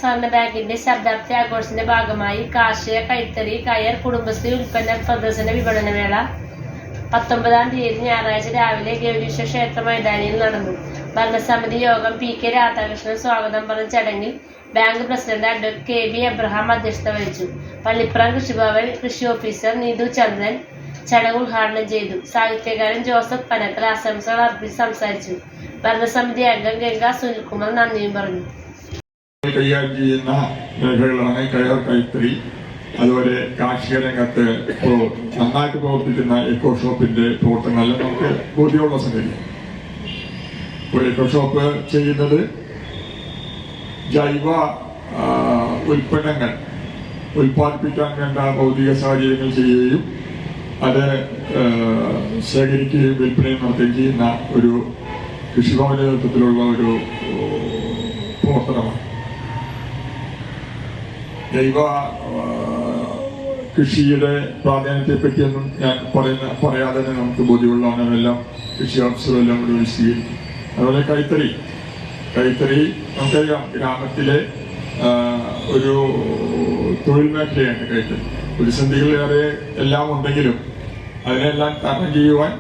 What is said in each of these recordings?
സഹകരണ ബാങ്കിന്റെ ശതാബ്ദി ആഘോഷത്തിന്റെ ഭാഗമായി കാർഷിക, കൈത്തറി, കയർ, കുടുംബശ്രീ ഉൽപ്പന്ന പ്രദർശന വിപണനമേള 19-ാം തീയതി ഞായറാഴ്ച രാവിലെ ഗൗരീശ്വര ക്ഷേത്ര മൈതാനിയിൽ നടന്നു. ഭരണസമിതി യോഗം PK രാധാകൃഷ്ണൻ സ്വാഗതം പറഞ്ഞ ചടങ്ങിൽ bank president advocate KB Abraham അധ്യക്ഷത വഹിച്ചു. പള്ളിപ്പുറം കൃഷിഭവൻ കൃഷി ഓഫീസർ നീതു ചന്ദ്രൻ ചടങ്ങ് ഉദ്ഘാടനം ചെയ്തു. സാഹിത്യകാരൻ ജോസഫ് പനക്കൽ ആശംസകൾ അർപ്പിച്ച് സംസാരിച്ചു. ഭരണസമിതി അംഗം ഗംഗാ സുനിൽകുമാർ നന്ദിയും പറഞ്ഞു. കൈകാര്യം ചെയ്യുന്ന മേഖലകളാണ് കയർ, കൈത്തറി, അതുപോലെ കാർഷിക രംഗത്ത് ഇപ്പോൾ നന്നായിട്ട് പ്രവർത്തിക്കുന്ന എക്കോ ഷോപ്പിന്റെ പ്രവർത്തനങ്ങളെല്ലാം നമുക്ക് ബോധ്യമുള്ള സംഗതി. ഇപ്പോൾ എക്കോ ഷോപ്പ് ചെയ്യുന്നത് ജൈവ ഉൽപ്പന്നങ്ങൾ ഉൽപ്പാദിപ്പിക്കാൻ വേണ്ട ഭൗതിക സാഹചര്യങ്ങൾ ചെയ്യുകയും അത് ശേഖരിക്കുകയും വിൽപ്പനയും നടത്തുകയും ചെയ്യുന്ന ഒരു കൃഷിഭവന്റെ നേതൃത്വത്തിലുള്ള ഒരു പ്രവർത്തനമാണ്. ജൈവ കൃഷിയുടെ പ്രാധാന്യത്തെപ്പറ്റിയൊന്നും ഞാൻ പറയാതെ തന്നെ നമുക്ക് ബോധ്യമുള്ളതാണ്. എല്ലാം കൃഷി ഓഫീസറെല്ലാം കൂടി വിശദീകരിക്കും. അതുപോലെ കൈത്തറി നമുക്കറിയാം, ഗ്രാമത്തിലെ ഒരു തൊഴിൽ മേഖലയാണ് കൈത്തറി. പ്രതിസന്ധികളേറെ എല്ലാം ഉണ്ടെങ്കിലും അതിനെല്ലാം തരണം ചെയ്യുവാൻ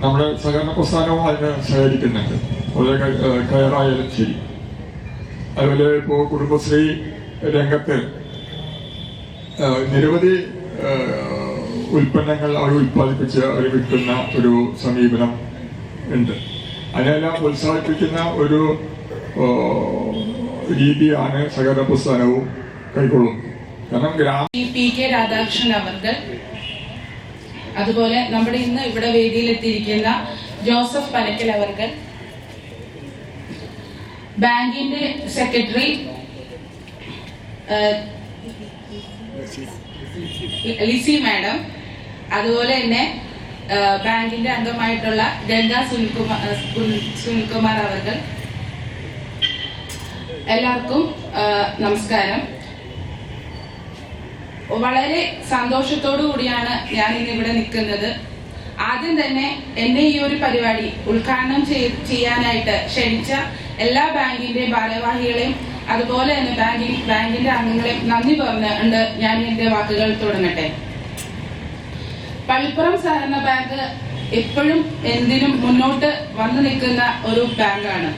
നമ്മുടെ സഹകരണ പ്രസ്ഥാനവും അതിന് സഹകരിക്കുന്നുണ്ട്. അതുപോലെ കയറായാലും ശരി. അതുപോലെ ഇപ്പോൾ കുടുംബശ്രീ രംഗത്ത് നിരവധി ഉൽപ്പന്നങ്ങൾ അവർ ഉൽപ്പാദിപ്പിച്ച് അവർ വിൽക്കുന്ന ഒരു സമീപനം ഉണ്ട്. അതിനെല്ലാം പ്രോത്സാഹിപ്പിക്കുന്ന ഒരു രീതിയാണ് സഹകരണ പ്രസ്ഥാനവും കൈക്കൊള്ളുന്നത്. കാരണം PK രാധാകൃഷ്ണൻ അവർകൾ, അതുപോലെ നമ്മുടെ ഇന്ന് ഇവിടെ വേദിയിലെത്തിയിരിക്കുന്ന ജോസഫ് പനക്കൽ അവർകൾ, ബാങ്കിന്റെ സെക്രട്ടറി ലിസി മാഡം, അതുപോലെ തന്നെ ബാങ്കിന്റെ അംഗമായിട്ടുള്ള ഗംഗാ സുനിൽകുമാർ അവർകൾ, എല്ലാവർക്കും നമസ്കാരം. വളരെ സന്തോഷത്തോടു കൂടിയാണ് ഞാൻ ഇന്ന് ഇവിടെ നിൽക്കുന്നത്. ആദ്യം തന്നെ എന്നെ ഈ ഒരു പരിപാടി ഉദ്ഘാടനം ചെയ്യാനായിട്ട് ക്ഷണിച്ച എല്ലാ ബാങ്കിന്റെ ഭാരവാഹികളെയും അതുപോലെ തന്നെ ബാങ്കിന്റെ അംഗങ്ങളെയും നന്ദി പറഞ്ഞുകൊണ്ട് ഞാൻ എന്റെ വാക്കുകൾ തുടങ്ങട്ടെ. പള്ളിപ്പുറം സഹകരണ ബാങ്ക് എപ്പോഴും എന്തിനും മുന്നോട്ട് വന്നു നിൽക്കുന്ന ഒരു ബാങ്കാണ്.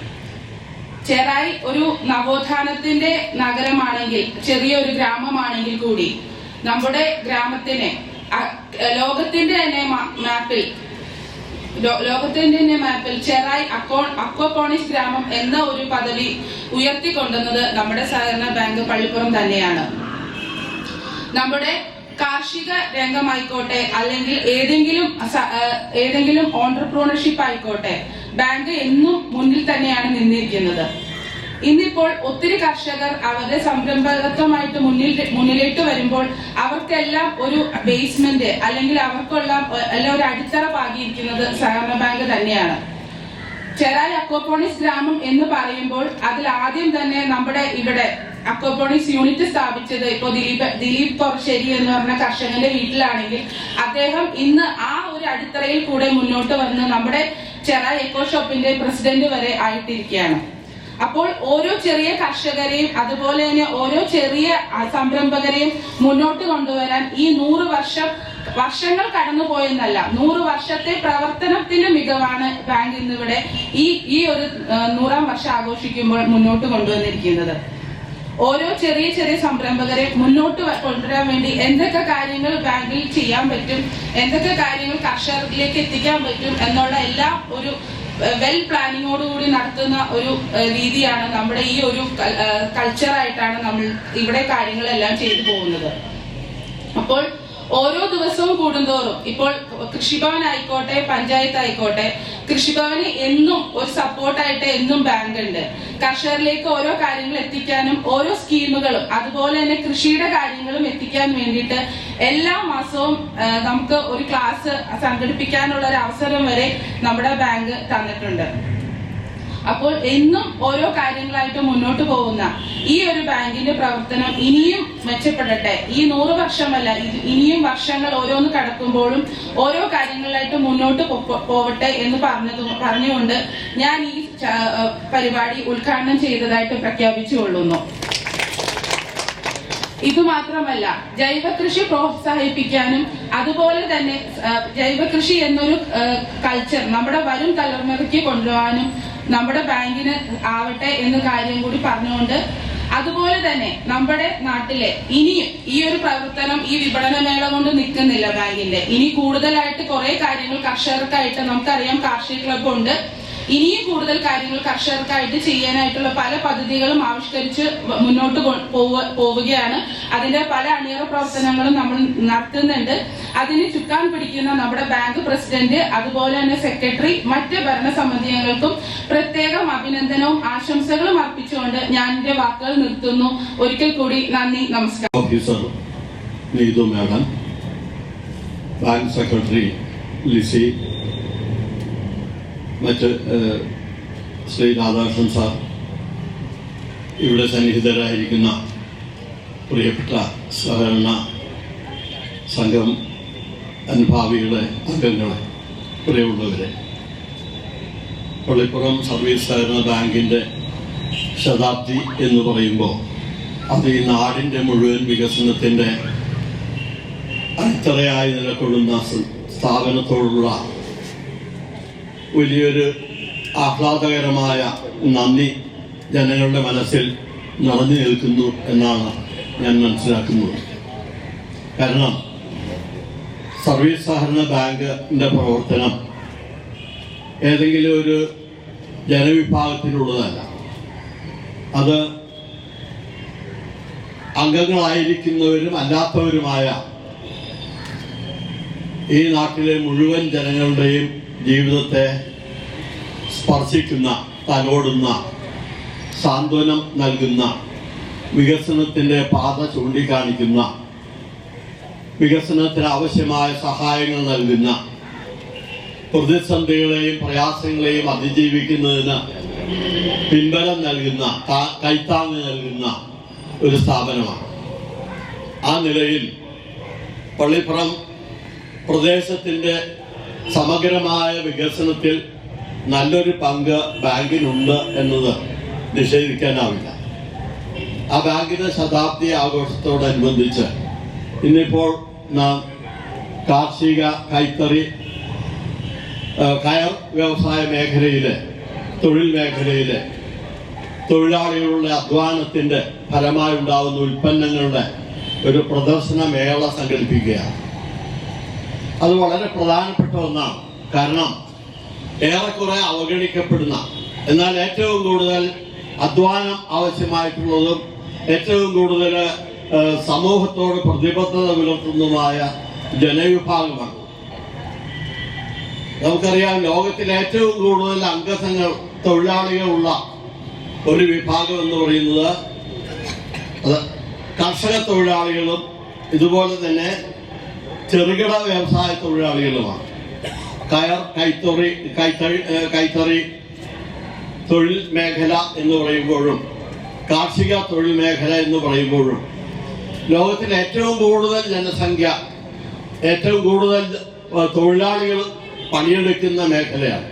ചെറായി ഒരു നവോത്ഥാനത്തിന്റെ നഗരമാണെങ്കിൽ, ചെറിയൊരു ഗ്രാമമാണെങ്കിൽ കൂടി നമ്മുടെ ഗ്രാമത്തിന് ലോകത്തിന്റെ തന്നെ മാപ്പിൽ ചെറായി അക്വപോണിക്സ് ഗ്രാമം എന്ന ഒരു പദവി ഉയർത്തിക്കൊണ്ടുവന്നത് നമ്മുടെ സഹകരണ ബാങ്ക് പള്ളിപ്പുറം തന്നെയാണ്. നമ്മുടെ കാർഷിക രംഗമായിക്കോട്ടെ, അല്ലെങ്കിൽ ഏതെങ്കിലും ഓൺട്രപ്രണർഷിപ്പ് ആയിക്കോട്ടെ, ബാങ്ക് എന്നും മുന്നിൽ തന്നെയാണ് നിന്നിരിക്കുന്നത്. ഇന്നിപ്പോൾ ഒത്തിരി കർഷകർ അവരുടെ സംരംഭകത്വമായിട്ട് മുന്നിലേക്ക് വരുമ്പോൾ അവർക്കെല്ലാം ഒരു ബേസ്മെന്റ്, അല്ലെങ്കിൽ അവർക്കെല്ലാം എല്ലാം ഒരു അടിത്തറ പാകിയിരിക്കുന്നത് സഹകരണ ബാങ്ക് തന്നെയാണ്. ചെറായി അക്വപോണിക്സ് ഗ്രാമം എന്ന് പറയുമ്പോൾ അതിൽ ആദ്യം തന്നെ നമ്മുടെ ഇവിടെ അക്വപോണിക്സ് യൂണിറ്റ് സ്ഥാപിച്ചത് ഇപ്പോ ദിലീപ് പൊറശ്ശേരി എന്ന് പറഞ്ഞ കർഷകന്റെ വീട്ടിലാണെങ്കിൽ അദ്ദേഹം ഇന്ന് ആ ഒരു അടിത്തറയിൽ കൂടെ മുന്നോട്ട് വന്ന് നമ്മുടെ ചെറായി എക്കോ ഷോപ്പിന്റെ പ്രസിഡന്റ് വരെ ആയിട്ടിരിക്കുകയാണ്. അപ്പോൾ ഓരോ ചെറിയ കർഷകരെയും അതുപോലെ തന്നെ ഓരോ ചെറിയ സംരംഭകരെയും മുന്നോട്ട് കൊണ്ടുവരാൻ ഈ 100 വർഷങ്ങൾ കടന്നുപോയെന്നല്ല, 100 വർഷത്തെ പ്രവർത്തനത്തിന്റെ മികവാണ് ബാങ്ക് ഇന്നിവിടെ ഈ ഒരു 100ാം വർഷം ആഘോഷിക്കുമ്പോൾ മുന്നോട്ട് കൊണ്ടുവന്നിരിക്കുന്നത്. ഓരോ ചെറിയ സംരംഭകരെ മുന്നോട്ട് കൊണ്ടുവരാൻ വേണ്ടി എന്തൊക്കെ കാര്യങ്ങൾ ബാങ്കിൽ ചെയ്യാൻ പറ്റും, എന്തൊക്കെ കാര്യങ്ങൾ കർഷകരിലേക്ക് എത്തിക്കാൻ പറ്റും എന്നുള്ള എല്ലാം ഒരു വെൽ പ്ലാനിങ്ങോടുകൂടി നടത്തുന്ന ഒരു രീതിയാണ് നമ്മുടെ ഈ ഒരു കൾച്ചറായിട്ടാണ് നമ്മൾ ഇവിടെ കാര്യങ്ങളെല്ലാം ചെയ്തു പോകുന്നത്. അപ്പോൾ ഓരോ ദിവസവും കൂടുന്തോറും ഇപ്പോൾ കൃഷിഭവൻ ആയിക്കോട്ടെ, പഞ്ചായത്ത് ആയിക്കോട്ടെ, കൃഷിഭവന് എന്നും ഒരു സപ്പോർട്ടായിട്ട് എന്നും ബാങ്ക് ഉണ്ട്. കർഷകരിലേക്ക് ഓരോ കാര്യങ്ങൾ എത്തിക്കാനും ഓരോ സ്കീമുകളും അതുപോലെ തന്നെ കൃഷിയുടെ കാര്യങ്ങളും എത്തിക്കാൻ വേണ്ടിയിട്ട് എല്ലാ മാസവും നമുക്ക് ഒരു ക്ലാസ് സംഘടിപ്പിക്കാനുള്ള ഒരു അവസരം വരെ നമ്മുടെ ബാങ്ക് തന്നിട്ടുണ്ട്. അപ്പോൾ എന്നും ഓരോ കാര്യങ്ങളായിട്ട് മുന്നോട്ട് പോകുന്ന ഈ ഒരു ബാങ്കിന്റെ പ്രവർത്തനം ഇനിയും മെച്ചപ്പെടട്ടെ. ഈ 100 വർഷമല്ല, ഇനിയും വർഷങ്ങൾ ഓരോന്ന് കടക്കുമ്പോഴും ഓരോ കാര്യങ്ങളിലായിട്ട് മുന്നോട്ട് പോവട്ടെ എന്ന് പറഞ്ഞുകൊണ്ട് ഞാൻ ഈ പരിപാടി ഉദ്ഘാടനം ചെയ്തതായിട്ട് പ്രഖ്യാപിച്ചുകൊള്ളുന്നു. ഇതുമാത്രമല്ല, ജൈവകൃഷി പ്രോത്സാഹിപ്പിക്കാനും അതുപോലെ തന്നെ ജൈവകൃഷി എന്നൊരു കൾച്ചർ നമ്മുടെ വരും തലമുറയ്ക്ക് കൊണ്ടുപോകാനും നമ്മുടെ ബാങ്കിന് ആവട്ടെ എന്ന കാര്യം കൂടി പറഞ്ഞുകൊണ്ട്, അതുപോലെ തന്നെ നമ്മുടെ നാട്ടിലെ ഇനിയും ഈ ഒരു പ്രവർത്തനം ഈ വിപണന മേള കൊണ്ട് നിൽക്കുന്നില്ല ബാങ്കിന്റെ. ഇനി കൂടുതലായിട്ട് കുറെ കാര്യങ്ങൾ കർഷകർക്കായിട്ട് നമുക്കറിയാം, കാർഷിക ക്ലബ്ബ് ഉണ്ട്. ഇനിയും കൂടുതൽ കാര്യങ്ങൾ കർഷകർക്കായിട്ട് ചെയ്യാനായിട്ടുള്ള പല പദ്ധതികളും ആവിഷ്കരിച്ച് മുന്നോട്ട് പോവുകയാണ്. അതിന്റെ പല അണിയറ പ്രവർത്തനങ്ങളും നമ്മൾ നടത്തുന്നുണ്ട്. അതിന് ചുക്കാൻ പിടിക്കുന്ന നമ്മുടെ ബാങ്ക് പ്രസിഡന്റ്, അതുപോലെ തന്നെ സെക്രട്ടറി, മറ്റ് ഭരണസമിതി അംഗങ്ങൾക്കും പ്രത്യേകം അഭിനന്ദനവും ആശംസകളും അർപ്പിച്ചുകൊണ്ട് ഞാൻ എന്റെ വാക്കുകൾ നിർത്തുന്നു. ഒരിക്കൽ കൂടി നന്ദി, നമസ്കാരം. Officer Neethu madam, bank secretary Lissy, മറ്റ് ശ്രീ രാധാകൃഷ്ണൻ സാർ, ഇവിടെ സന്നിഹിതരായിരിക്കുന്ന പ്രിയപ്പെട്ട സഹകരണ സംഘം അനുഭാവികളെ, അംഗങ്ങളെ, പ്രിയമുള്ളവരെ, പള്ളിപ്പുറം സർവീസ് സഹകരണ ബാങ്കിൻ്റെ ശതാബ്ദി എന്ന് പറയുമ്പോൾ അത് ഈ നാടിൻ്റെ മുഴുവൻ വികസനത്തിൻ്റെ അടിത്തറയായി നിലകൊള്ളുന്ന സ്ഥാപനത്തോടുള്ള വലിയൊരു ആഹ്ലാദകരമായ നന്ദി ജനങ്ങളുടെ മനസ്സിൽ നിറഞ്ഞു നിൽക്കുന്നു എന്നാണ് ഞാൻ മനസ്സിലാക്കുന്നത്. കാരണം സർവീസ് സഹകരണ ബാങ്കിൻ്റെ പ്രവർത്തനം ഏതെങ്കിലും ഒരു ജനവിഭാഗത്തിനുള്ളതല്ല. അത് അംഗങ്ങളായിരിക്കുന്നവരും അല്ലാത്തവരുമായ ഈ നാട്ടിലെ മുഴുവൻ ജനങ്ങളുടെയും ജീവിതത്തെ സ്പർശിക്കുന്ന, തലോടുന്ന, സാന്ത്വനം നൽകുന്ന, വികസനത്തിൻ്റെ പാത ചൂണ്ടിക്കാണിക്കുന്ന, വികസനത്തിന് ആവശ്യമായ സഹായങ്ങൾ നൽകുന്ന, പ്രതിസന്ധികളെയും പ്രയാസങ്ങളെയും അതിജീവിക്കുന്നതിന് പിൻബലം നൽകുന്ന, കൈത്താങ്ങ് നൽകുന്ന ഒരു സ്ഥാപനമാണ്. ആ നിലയിൽ പള്ളിപ്പുറം പ്രദേശത്തിൻ്റെ സമഗ്രമായ വികസനത്തിൽ നല്ലൊരു പങ്ക് ബാങ്കിനുണ്ട് എന്നത് നിഷേധിക്കാനാവില്ല. ആ ബാങ്കിന്റെ ശതാബ്ദി ആഘോഷത്തോടനുബന്ധിച്ച് ഇന്നിപ്പോൾ നാം കാർഷിക, കൈത്തറി, കയർ വ്യവസായ മേഖലയിലെ, തൊഴിൽ മേഖലയിലെ തൊഴിലാളികളുടെ അധ്വാനത്തിൻ്റെ ഫലമായി ഉണ്ടാകുന്ന ഉൽപ്പന്നങ്ങളുടെ ഒരു പ്രദർശന മേള സംഘടിപ്പിക്കുകയാണ്. അത് വളരെ പ്രധാനപ്പെട്ട ഒന്നാണ്. കാരണം ഏറെക്കുറെ അവഗണിക്കപ്പെടുന്ന, എന്നാൽ ഏറ്റവും കൂടുതൽ അധ്വാനം ആവശ്യമായിട്ടുള്ളതും ഏറ്റവും കൂടുതൽ സമൂഹത്തോട് പ്രതിബദ്ധത പുലർത്തുന്നതുമായ ജനവിഭാഗമാണ്. നമുക്കറിയാം, ലോകത്തിലെ ഏറ്റവും കൂടുതൽ അംഗസംഘങ്ങൾ, തൊഴിലാളികളുള്ള ഒരു വിഭാഗം എന്ന് പറയുന്നത് അത് കർഷക തൊഴിലാളികളും ഇതുപോലെ തന്നെ ചെറുകിട വ്യവസായ തൊഴിലാളികളുമാണ്. കയർ, കൈത്തറി തൊഴിൽ മേഖല എന്ന് പറയുമ്പോഴും കാർഷിക തൊഴിൽ മേഖല എന്ന് പറയുമ്പോഴും ലോകത്തിൽ ഏറ്റവും കൂടുതൽ ജനസംഖ്യ, ഏറ്റവും കൂടുതൽ തൊഴിലാളികൾ പണിയെടുക്കുന്ന മേഖലയാണ്.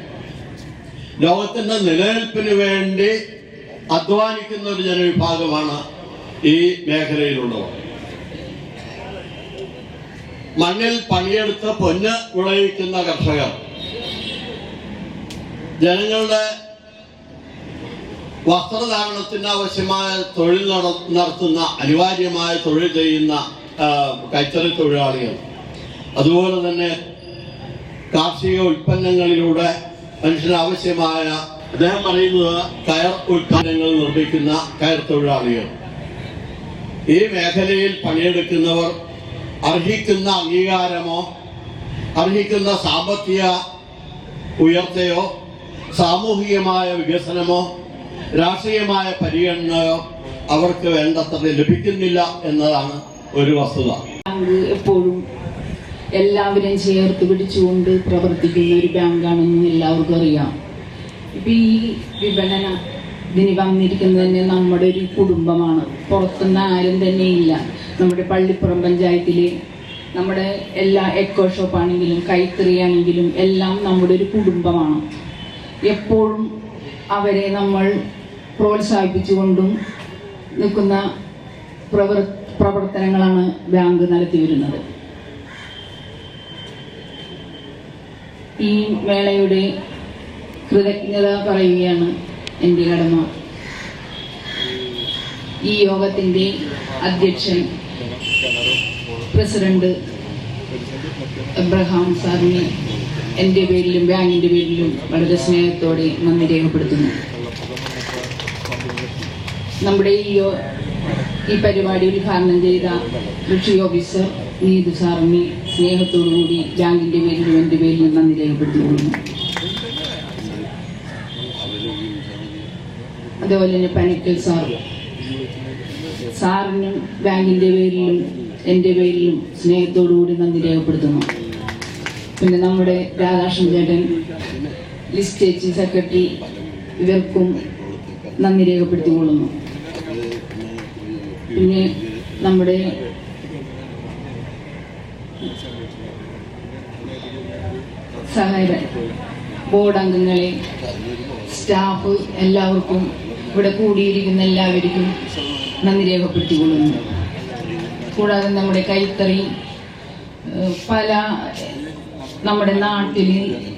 ലോകത്തിൻ്റെ നിലനിൽപ്പിന് വേണ്ടി അധ്വാനിക്കുന്ന ഒരു ജനവിഭാഗമാണ് ഈ മേഖലയിലുള്ളവർ. മണ്ണിൽ പണിയെടുത്ത് പൊന്ന് വിളയിക്കുന്ന കർഷകർ, ജനങ്ങളുടെ വസ്ത്രധാരണത്തിന് ആവശ്യമായ തൊഴിൽ നടത്തുന്ന, അനിവാര്യമായ തൊഴിൽ ചെയ്യുന്ന കൈത്തറി തൊഴിലാളികൾ, അതുപോലെ തന്നെ കാർഷിക ഉൽപ്പന്നങ്ങളിലൂടെ മനുഷ്യന് ആവശ്യമായ, അദ്ദേഹം പറയുന്നത് കയർ ഉൽപ്പന്നങ്ങൾ നിർമ്മിക്കുന്ന കയർ തൊഴിലാളികൾ, ഈ മേഖലയിൽ പണിയെടുക്കുന്നവർ അർഹിക്കുന്ന അംഗീകാരമോ അർഹിക്കുന്ന സാമ്പത്തിക ഉയർച്ചയോ സാമൂഹികമായ വികസനമോ രാഷ്ട്രീയമായ പരിഗണനയോ അവർക്ക് വേണ്ടത്ര ലഭിക്കുന്നില്ല എന്നതാണ് ഒരു വസ്തുത. എപ്പോഴും എല്ലാവരെയും ചേർത്ത് പിടിച്ചുകൊണ്ട് പ്രവർത്തിക്കുന്ന ഒരു ബാങ്കാണെന്ന് എല്ലാവർക്കും അറിയാം. ഇപ്പം ഈ വിപണന ഇതിന് വന്നിരിക്കുന്നത് തന്നെ നമ്മുടെ ഒരു കുടുംബമാണ്. പുറത്തുനിന്ന് ആരും തന്നെ ഇല്ല. നമ്മുടെ പള്ളിപ്പുറം പഞ്ചായത്തിൽ നമ്മുടെ എല്ലാ എക്കോ ഷോപ്പാണെങ്കിലും കൈത്തറി ആണെങ്കിലും എല്ലാം നമ്മുടെ ഒരു കുടുംബമാണ്. എപ്പോഴും അവരെ നമ്മൾ പ്രോത്സാഹിപ്പിച്ചുകൊണ്ടും നിൽക്കുന്ന പ്രവർത്തനങ്ങളാണ് ബാങ്ക് നടത്തി വരുന്നത്. ഈ മേളയുടെ കൃതജ്ഞത പറയുകയാണ് എൻ്റെ കടമ. ഈ യോഗത്തിൻ്റെ അധ്യക്ഷൻ പ്രസിഡന്റ് എബ്രഹാം സാറിനെ എൻ്റെ പേരിലും ബാങ്കിൻ്റെ പേരിലും വളരെ സ്നേഹത്തോടെ നന്ദി രേഖപ്പെടുത്തുന്നു. നമ്മുടെ ഈ പരിപാടി ഉദ്ഘാടനം ചെയ്ത കൃഷി ഓഫീസർ നീതു സാറിനെ സ്നേഹത്തോടുകൂടി ബാങ്കിൻ്റെ പേരിലും എൻ്റെ പേരിലും നന്ദി രേഖപ്പെടുത്തിക്കൊള്ളുന്നു. അതുപോലെ തന്നെ പണിക്കൽ സാറിനും ബാങ്കിൻ്റെ പേരിലും എൻ്റെ പേരിലും സ്നേഹത്തോടുകൂടി നന്ദി രേഖപ്പെടുത്തുന്നു. പിന്നെ നമ്മുടെ രാധാകൃഷ്ണൻ ചേട്ടൻ, ലിസ്റ്റ് ചേച്ചി, സെക്രട്ടറി, ഇവർക്കും നന്ദി രേഖപ്പെടുത്തിക്കൊള്ളുന്നു. പിന്നെ നമ്മുടെ സഹകരണ ബോർഡ് അംഗങ്ങളെ, സ്റ്റാഫ്, എല്ലാവർക്കും, ഇവിടെ കൂടിയിരിക്കുന്ന എല്ലാവർക്കും നന്ദി രേഖപ്പെടുത്തിക്കൊള്ളുന്നു. കൂടാതെ നമ്മുടെ കൈത്തറി പല നമ്മുടെ നാട്ടിൽ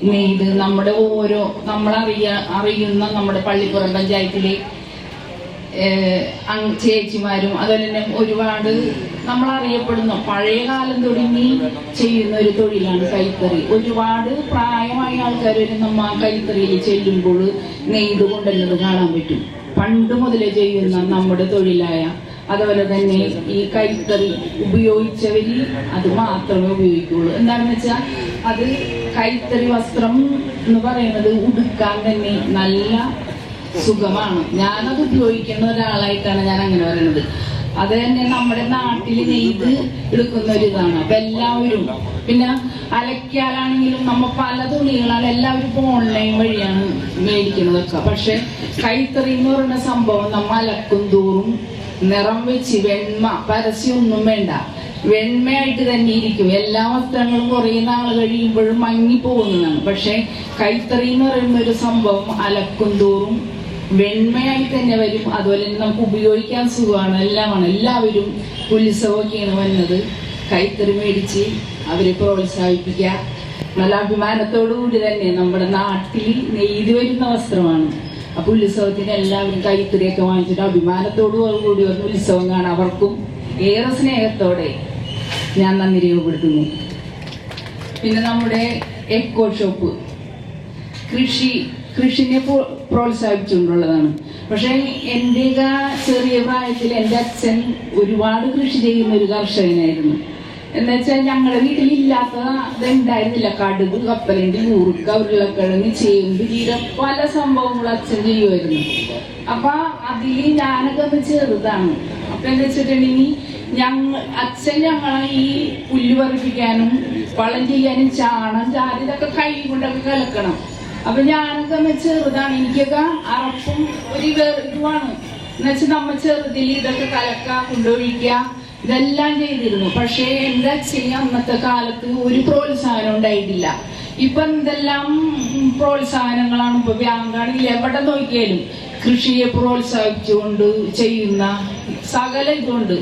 നെയ്ത് നമ്മളറിയുന്ന നമ്മുടെ പള്ളിപ്പുറം പഞ്ചായത്തിലെ ചേച്ചിമാരും അതുപോലെ തന്നെ ഒരുപാട് നമ്മളറിയപ്പെടുന്ന പഴയ കാലം തുടങ്ങി ചെയ്യുന്ന ഒരു തൊഴിലാണ് കൈത്തറി. ഒരുപാട് പ്രായമായ ആൾക്കാർ വരെ നമ്മ കൈത്തറിയിൽ ചെല്ലുമ്പോൾ നെയ്ത് കൊണ്ടുള്ളത് കാണാൻ പറ്റും. പണ്ട് മുതലേ ചെയ്യുന്ന നമ്മുടെ തൊഴിലായ അതുപോലെ തന്നെ ഈ കൈത്തറി ഉപയോഗിച്ചവർ അത് മാത്രമേ ഉപയോഗിക്കുള്ളൂ. എന്താണെന്ന് വെച്ചാൽ അത് കൈത്തറി വസ്ത്രം എന്ന് പറയുന്നത് ഉടുക്കാൻ തന്നെ നല്ല സുഖമാണ്. ഞാനത് ഉപയോഗിക്കുന്ന ഒരാളായിട്ടാണ് ഞാൻ അങ്ങനെ പറയുന്നത്. അത് തന്നെ നമ്മുടെ നാട്ടിൽ നെയ്ത് എടുക്കുന്ന ഒരു ഇതാണ്. അപ്പൊ എല്ലാവരും, പിന്നെ അലക്കിയാലാണെങ്കിലും നമ്മ പല തുണികളാണ് എല്ലാവരും ഇപ്പൊ ഓൺലൈൻ വഴിയാണ് മേടിക്കുന്നതൊക്കെ. പക്ഷെ കൈത്തറി എന്ന് പറയുന്ന സംഭവം നമ്മ അലക്കും തോറും നിറം വെച്ച് വെണ്മ പരസ്യമൊന്നും വേണ്ട, വെണ്മയായിട്ട് തന്നെ ഇരിക്കും. എല്ലാ വസ്ത്രങ്ങളും കുറേ നാൾ കഴിയുമ്പോഴും മങ്ങി പോകുന്നതാണ്. പക്ഷെ കൈത്തറി എന്ന് പറയുന്ന ഒരു സംഭവം അലക്കും തോറും വെണ്മയായി തന്നെ വരും. അതുപോലെ തന്നെ നമുക്ക് ഉപയോഗിക്കാൻ സുഖമാണ്, എല്ലാമാണ്. എല്ലാവരും ഉത്സവമൊക്കെയാണ് വന്നത്. കൈത്തറി മേടിച്ച് അവരെ പ്രോത്സാഹിപ്പിക്കുക. നല്ല അഭിമാനത്തോടു കൂടി തന്നെ നമ്മുടെ നാട്ടിൽ നെയ്ത് വരുന്ന വസ്ത്രമാണ്. അപ്പൊ ഉത്സവത്തിന് എല്ലാവരും കൈത്തറിയൊക്കെ വാങ്ങിച്ചിട്ട് അഭിമാനത്തോടു കൂടി വന്ന് ഉത്സവം കാണാൻ അവർക്കും ഏറെ സ്നേഹത്തോടെ ഞാൻ നന്ദി രേഖപ്പെടുത്തുന്നു. പിന്നെ നമ്മുടെ എക്കോ ഷോപ്പ് കൃഷിനെ പ്രോത്സാഹിപ്പിച്ചുകൊണ്ടുള്ളതാണ്. പക്ഷെ എൻ്റെയൊക്കെ ചെറിയ പ്രായത്തിൽ എൻ്റെ അച്ഛൻ ഒരുപാട് കൃഷി ചെയ്യുന്ന ഒരു കർഷകനായിരുന്നു. എന്ന് വെച്ചാൽ ഞങ്ങളുടെ വീട്ടിലില്ലാത്തത് ഉണ്ടായിരുന്നില്ല. കടുക്, കപ്പലണ്ടി, കൂർക്ക, ഉരുളക്കിഴങ്ങ്, ചേമ്പ്, ചീര, പല സംഭവങ്ങളും അച്ഛൻ ചെയ്യുമായിരുന്നു. അപ്പൊ അതില് ഞാനൊക്കെ ഒന്ന് ചെറുതാണ്. അപ്പൊ എന്താ വെച്ചിട്ടുണ്ടെങ്കിൽ അച്ഛൻ ഞങ്ങളെ ഈ പുല്ല് പറിപ്പിക്കാനും വളം ചെയ്യാനും ചാണം ചാരി ഇതൊക്കെ കൈ കൊണ്ടൊക്കെ കലക്കണം. അപ്പൊ ഞാനൊക്കെ ഒന്ന് ചെറുതാണ്. എനിക്കൊക്കെ അറപ്പും ഒരു ഇതുമാണ്. എന്നുവെച്ചാൽ നമ്മ ചെറുതിൽ ഇതൊക്കെ കലക്ക, കൊണ്ടൊഴിക്കുക, ഇതെല്ലാം ചെയ്തിരുന്നു. പക്ഷേ എൻ്റെ അച്ഛന് അന്നത്തെ കാലത്ത് ഒരു പ്രോത്സാഹനം ഉണ്ടായിട്ടില്ല. ഇപ്പൊ എന്തെല്ലാം പ്രോത്സാഹനങ്ങളാണ്. ഇപ്പൊ ബാങ്കാണെങ്കിൽ എവിടെ നോക്കിയാലും കൃഷിയെ പ്രോത്സാഹിപ്പിച്ചുകൊണ്ട് ചെയ്യുന്ന സകല ഇതുകൊണ്ട്.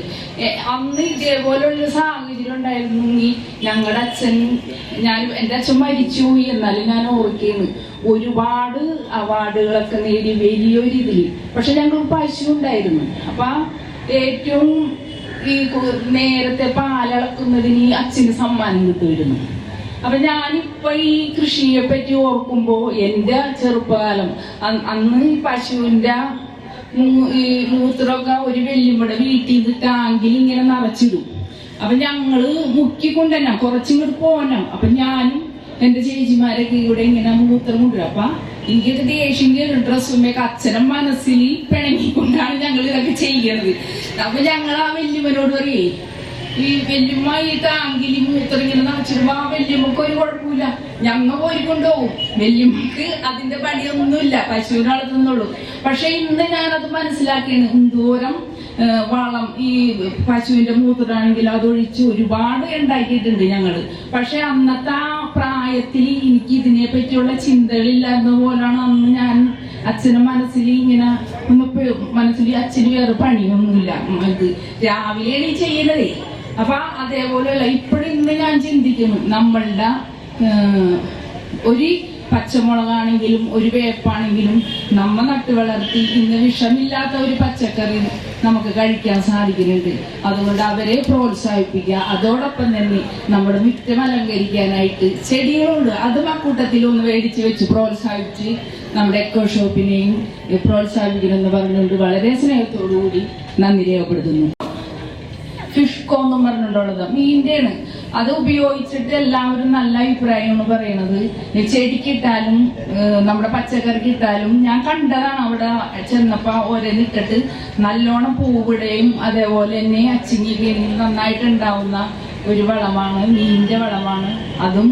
അന്ന് ഇതേപോലുള്ള സാഹചര്യം ഉണ്ടായിരുന്നെങ്കിൽ ഞങ്ങളുടെ അച്ഛൻ, എൻ്റെ അച്ഛൻ മരിച്ചു പോയി, എന്നാലും ഞാൻ ഓർക്കുന്നു ഒരുപാട് അവാർഡുകളൊക്കെ നേടി വലിയൊരു ഇതിൽ. പക്ഷെ ഞങ്ങൾക്ക് പശു ഉണ്ടായിരുന്നു. അപ്പൊ ഏറ്റവും ഈ നേരത്തെ പാലളക്കുന്നതിന് അച്ഛന് സമ്മാനം കിട്ടുമായിരുന്നു. അപ്പൊ ഞാനിപ്പോ ഈ കൃഷിയെ പറ്റി ഓർക്കുമ്പോ എന്റെ ചെറുപ്പകാലം അന്ന് പശുവിന്റെ മൂത്രമൊക്കെ ഒരു വെല്ലുമ്പടെ വീട്ടിൽ നിന്ന് ടാങ്കിൽ ഇങ്ങനെ നിറച്ചിടും. അപ്പൊ ഞങ്ങള് മുക്കിക്കൊണ്ട് തന്നെ കുറച്ചിങ്ങോട്ട് പോനം. അപ്പൊ ഞാനും എന്റെ ചേച്ചിമാരൊക്കെ ഇവിടെ ഇങ്ങനെ മൂത്രം കൊണ്ടുവരും. അപ്പൊ എനിക്കൊക്കെ ദേഷ്യം കയറും. ഡ്രസ്സുമൊക്കെ അച്ഛനും മനസ്സിൽ പിണങ്ങിക്കൊണ്ടാണ് ഞങ്ങൾ ഇതൊക്കെ ചെയ്യുന്നത്. അപ്പൊ ഞങ്ങൾ ആ വല്യമ്മനോട് പറയേ, ഈ വല്യമ്മ ഈ ടാങ്കിൽ മൂത്രം ഇങ്ങനെ നിറച്ചിടുമ്പോ ആ വല്യമ്മക്ക് ഒരു കുഴപ്പമില്ല, ഞങ്ങ പോയിക്കൊണ്ടുപോകും. വല്യമ്മക്ക് അതിന്റെ പണിയൊന്നുമില്ല, പശുവിനെ വളർത്തുന്നുള്ളൂ. പക്ഷെ ഇന്ന് ഞാനത് മനസ്സിലാക്കിയാണ്. എന്തോരം വളം ഈ പശുവിന്റെ മൂത്രമാണെങ്കിൽ അതൊഴിച്ച് ഒരുപാട് ഉണ്ടാക്കിയിട്ടുണ്ട് ഞങ്ങള്. പക്ഷെ അന്നത്തെ ആ പ്രായത്തിൽ എനിക്ക് ഇതിനെ പറ്റിയുള്ള ചിന്തകളില്ലായിരുന്ന പോലാണ് അന്ന് ഞാൻ അച്ഛനും മനസ്സിൽ ഇങ്ങനെ മനസ്സിൽ അച്ഛന് വേറെ പണിയൊന്നുമില്ല, ഇത് രാവിലെയാണ് ഈ ചെയ്യണതേ. അപ്പൊ അതേപോലെയല്ല ഇപ്പോഴിന്ന് ഞാൻ ചിന്തിക്കുന്നു, നമ്മളുടെ ഒരു പച്ചമുളകാണെങ്കിലും ഒരു വേപ്പാണെങ്കിലും നമ്മ നട്ടു വളർത്തി ഇന്ന് വിഷമില്ലാത്ത ഒരു പച്ചക്കറി നമുക്ക് കഴിക്കാൻ സാധിക്കുന്നുണ്ട്. അതുകൊണ്ട് അവരെ പ്രോത്സാഹിപ്പിക്കുക. അതോടൊപ്പം തന്നെ നമ്മുടെ മുറ്റം അലങ്കരിക്കാനായിട്ട് ചെടികളുണ്ട്, അതും ആ കൂട്ടത്തിൽ ഒന്ന് മേടിച്ച് വെച്ച് പ്രോത്സാഹിപ്പിച്ച് നമ്മുടെ എക്കോ ഷോപ്പിനെയും പ്രോത്സാഹിപ്പിക്കണമെന്ന് പറഞ്ഞുകൊണ്ട് വളരെ സ്നേഹത്തോടുകൂടി നന്ദി രേഖപ്പെടുത്തുന്നു. ഫിഷ്കോ എന്നും പറഞ്ഞിട്ടുള്ളത് മീൻ്റെയാണ്. അത് ഉപയോഗിച്ചിട്ട് എല്ലാവരും നല്ല അഭിപ്രായമാണ് പറയണത്. ചെടിക്കിട്ടാലും നമ്മുടെ പച്ചക്കറിക്കിട്ടാലും ഞാൻ കണ്ടതാണ്. അവിടെ ചെന്നപ്പോ ഓരോന്നിട്ടിട്ട് നല്ലോണം പൂവിടുകയും അതേപോലെ തന്നെ അച്ചിങ്ങി നന്നായിട്ട് ഉണ്ടാവുന്ന ഒരു വളമാണ്, മീനിന്റെ വളമാണ്. അതും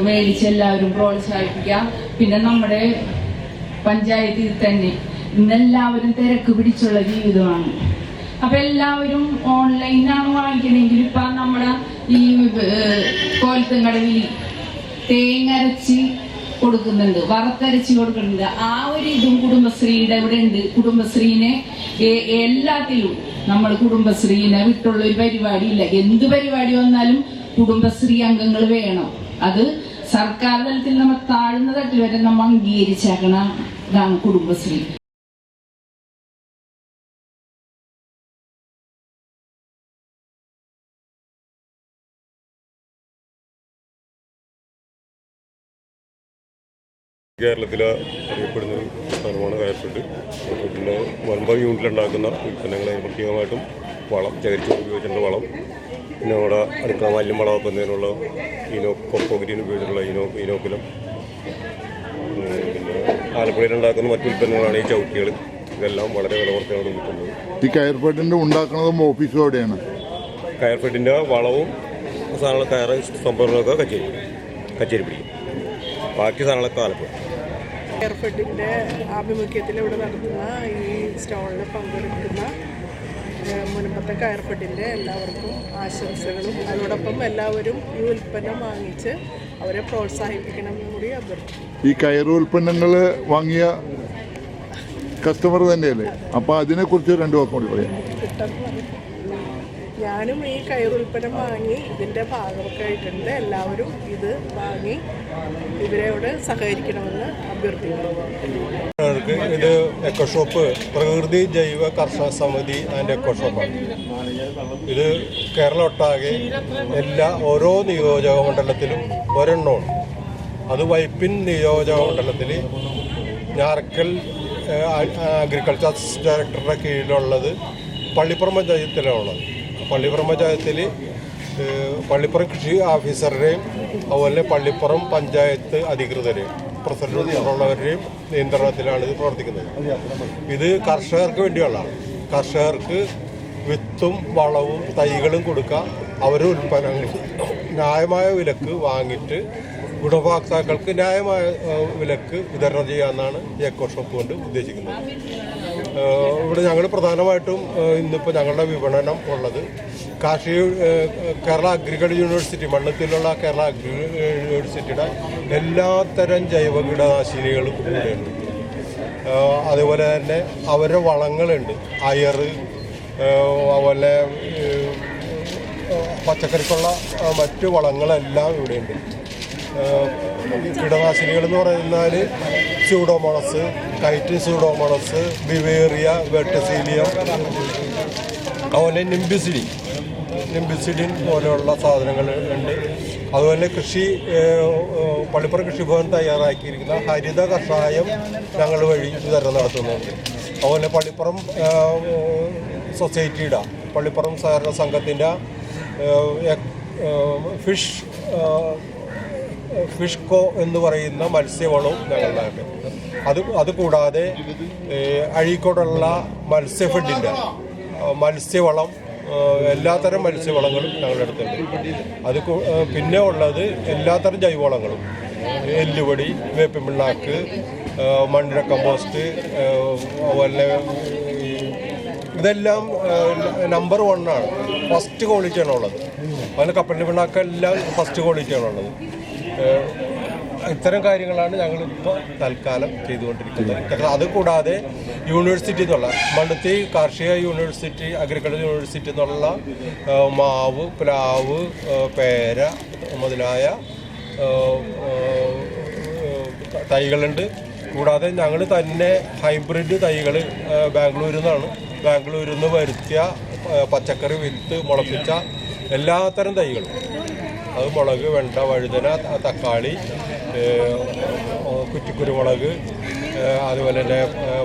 മേടിച്ച് എല്ലാവരും പ്രോത്സാഹിപ്പിക്കുക. പിന്നെ നമ്മുടെ പഞ്ചായത്തിൽ തന്നെ ഇന്നെല്ലാവരും തിരക്ക് പിടിച്ചുള്ള ജീവിതമാണ്. അപ്പൊ എല്ലാവരും ഓൺലൈനാണ് വാങ്ങിക്കണമെങ്കിൽ ഇപ്പൊ നമ്മുടെ ഈ കോലത്തും കടവിൽ തേങ്ങ അരച്ച് കൊടുക്കുന്നുണ്ട്, വറുത്തരച്ച് കൊടുക്കുന്നുണ്ട്. ആ ഒരു ഇതും കുടുംബശ്രീയുടെ ഇവിടെ ഉണ്ട്. കുടുംബശ്രീനെ എല്ലാത്തിലും നമ്മൾ കുടുംബശ്രീനെ വിട്ടുള്ള ഒരു പരിപാടി ഇല്ല. എന്ത് പരിപാടി വന്നാലും കുടുംബശ്രീ അംഗങ്ങൾ വേണം. അത് സർക്കാർ തലത്തിൽ നമ്മൾ താഴ്ന്ന തട്ടിൽ വരെ നമ്മൾ അംഗീകരിച്ചേക്കണ ഇതാണ് കുടുംബശ്രീ. കേരളത്തിലെ അറിയപ്പെടുന്ന ഒരു സ്ഥലമാണ് കയർഫെഡ്. പിന്നെ വൻപ യൂണിറ്റിലുണ്ടാക്കുന്ന ഉൽപ്പന്നങ്ങളെ പ്രത്യേകമായിട്ടും വളം, ചകരിച്ച് ഉപയോഗിച്ചിട്ടുള്ള വളം, പിന്നെ അവിടെ അടുക്കള മാലിന്യം വളമാക്കുന്നതിനുള്ള കൊക്കോഗ്രീൻ ഉപയോഗിച്ചിട്ടുള്ള ഈനോക്കുലം, പിന്നെ ആലപ്പുഴയിലുണ്ടാക്കുന്ന മറ്റു ഉൽപ്പന്നങ്ങളാണ് ഈ ചവിട്ടികൾ. ഇതെല്ലാം വളരെ വിലവർത്തയാണ് വിൽക്കുന്നത്. ഈ കയർഫെഡിൻ്റെ ഉണ്ടാക്കുന്നതും ഓഫീസും എവിടെയാണ്? കയർഫെഡിൻ്റെ വളവും സാധനങ്ങൾ കയറ് സംഭരണമൊക്കെ കച്ചേരി പിടിക്കും. ബാക്കി സാധനങ്ങളൊക്കെ ആലപ്പുഴ. കയർഫെഡിൻ്റെ ആഭിമുഖ്യത്തിൽ ഇവിടെ നടത്തുന്ന ഈ സ്റ്റോളിൽ പങ്കെടുക്കുന്ന മുൻപത്തെ കയർഫെഡിൻ്റെ എല്ലാവർക്കും ആശംസകളും, അതോടൊപ്പം എല്ലാവരും ഈ ഉൽപ്പന്നം വാങ്ങിച്ച് അവരെ പ്രോത്സാഹിപ്പിക്കണമെന്നും കൂടി അഭ്യർത്ഥിക്കുന്നു. ഈ കയർ ഉൽപ്പന്നങ്ങൾ വാങ്ങിയ കസ്റ്റമർ തന്നെയല്ലേ? അപ്പോൾ അതിനെക്കുറിച്ച് രണ്ടു വാക്ക് കൂടി പറയാം. ഞാനും ഈ കയറുൽപ്പന്നം വാങ്ങി ഇതിൻ്റെ ഭാഗമൊക്കെ ആയിട്ടുണ്ട്. എല്ലാവരും ഇത് വാങ്ങി ഇവരോട് സഹകരിക്കണമെന്ന് അഭ്യർത്ഥിക്കുന്നു. ഇത് എക്കോ ഷോപ്പ് പ്രകൃതി ജൈവ കർഷക സമിതി ആൻഡ് എക്കോ ഷോപ്പാണ്. ഇത് കേരളം ഒട്ടാകെ ഓരോ നിയോജക മണ്ഡലത്തിലും ഒരെണ്ണമാണ്. അത് വൈപ്പിൻ നിയോജക മണ്ഡലത്തിൽ ഞാറക്കൽ അഗ്രികൾച്ചർ അസിസ്റ്റന്റ് ഡയറക്ടറുടെ കീഴിലുള്ളത് പള്ളിപ്പുറം പഞ്ചായത്തിലാണുള്ളത്. പള്ളിപ്പുറം പഞ്ചായത്തിൽ പള്ളിപ്പുറം കൃഷി ഓഫീസറുടെയും അതുപോലെ പള്ളിപ്പുറം പഞ്ചായത്ത് അധികൃതരെയും പ്രസിഡന്റുള്ളവരുടെയും നിയന്ത്രണത്തിലാണ് ഇത് പ്രവർത്തിക്കുന്നത്. ഇത് കർഷകർക്ക് വേണ്ടിയുള്ളതാണ്. കർഷകർക്ക് വിത്തും വളവും തൈകളും കൊടുക്കുക, അവരുടെ ഉൽപ്പന്നങ്ങൾ ന്യായമായ വിലക്ക് വാങ്ങിയിട്ട് ഗുണഭോക്താക്കൾക്ക് ന്യായമായ വിലക്ക് വിതരണം ചെയ്യാമെന്നാണ് ഈ എക്കോ ഷോപ്പ് കൊണ്ട് ഉദ്ദേശിക്കുന്നത്. ഇവിടെ ഞങ്ങൾ പ്രധാനമായിട്ടും ഇന്നിപ്പോൾ ഞങ്ങളുടെ വിപണനം ഉള്ളത് കേരള അഗ്രികൾച്ചർ യൂണിവേഴ്സിറ്റി, മണ്ണത്തിലുള്ള കേരള അഗ്രികൾച്ചർ യൂണിവേഴ്സിറ്റിയുടെ എല്ലാത്തരം ജൈവ കീടനാശിനികളും ഇവിടെയുണ്ട്. അതുപോലെ തന്നെ അവരുടെ വളങ്ങളുണ്ട്, അയറ്, അതുപോലെ പച്ചക്കറിക്കുള്ള മറ്റു വളങ്ങളെല്ലാം ഇവിടെയുണ്ട്. കീടനാശിനികൾ എന്ന് പറയുന്നാൽ സ്യൂഡോമോണസ്, കൈറ്റിൻ സ്യൂഡോമോണസ്, ബിവേറിയ, വെർട്ടിസീലിയം, അതുപോലെ നിംബിസിഡിൻ പോലെയുള്ള സാധനങ്ങൾ ഉണ്ട്. അതുപോലെ പള്ളിപ്പുറം കൃഷിഭവൻ തയ്യാറാക്കിയിരിക്കുന്ന ഹരിത കഷായം ഞങ്ങൾ വഴി വിതരണം നടത്തുന്നുണ്ട്. അതുപോലെ പള്ളിപ്പുറം സൊസൈറ്റിയുടെ, പള്ളിപ്പുറം സഹകരണ സംഘത്തിൻ്റെ ഫിഷ്കോ എന്ന് പറയുന്ന മത്സ്യവളവും ഞങ്ങളുടെ അതുകൂടാതെ അഴീക്കോടുള്ള മത്സ്യഫെഡിൻ്റെ മത്സ്യവളം, എല്ലാത്തരം മത്സ്യവളങ്ങളും ഞങ്ങളുടെ അടുത്തുണ്ട്. അത് പിന്നെ ഉള്ളത് എല്ലാത്തരം ജൈവവളങ്ങളും, എല്ലുപൊടി, വേപ്പിൻ പിണ്ണാക്ക്, മണ്ണിര കമ്പോസ്റ്റ്, അതുപോലെ ഇതെല്ലാം നമ്പർ 1 ആണ്, ഫസ്റ്റ് ക്വാളിറ്റിയാണ് ഉള്ളത്. അതുപോലെ കപ്പലിൻ്റെ പിണ്ണാക്കെല്ലാം ഫസ്റ്റ് ക്വാളിറ്റിയാണുള്ളത്. ഇത്തരം കാര്യങ്ങളാണ് ഞങ്ങളിപ്പോൾ തൽക്കാലം ചെയ്തുകൊണ്ടിരിക്കുന്നത്. അതുകൂടാതെ യൂണിവേഴ്സിറ്റി എന്നുള്ള മണ്ണുത്തി കാർഷിക യൂണിവേഴ്സിറ്റി, അഗ്രികൾച്ചർ യൂണിവേഴ്സിറ്റി എന്നുള്ള മാവ്, പ്ലാവ്, പേര മുതലായ തൈകളുണ്ട്. കൂടാതെ ഞങ്ങൾ തന്നെ ഹൈബ്രിഡ് തൈകൾ ബാംഗ്ലൂരിൽ നിന്ന് വരുത്തിയ പച്ചക്കറി വിത്ത് മുളപ്പിച്ച എല്ലാത്തരം തൈകളും, അത് മുളക്, വെണ്ട, വഴുതന, തക്കാളി, കുറ്റിക്കുരുമുളക്, അതുപോലെ തന്നെ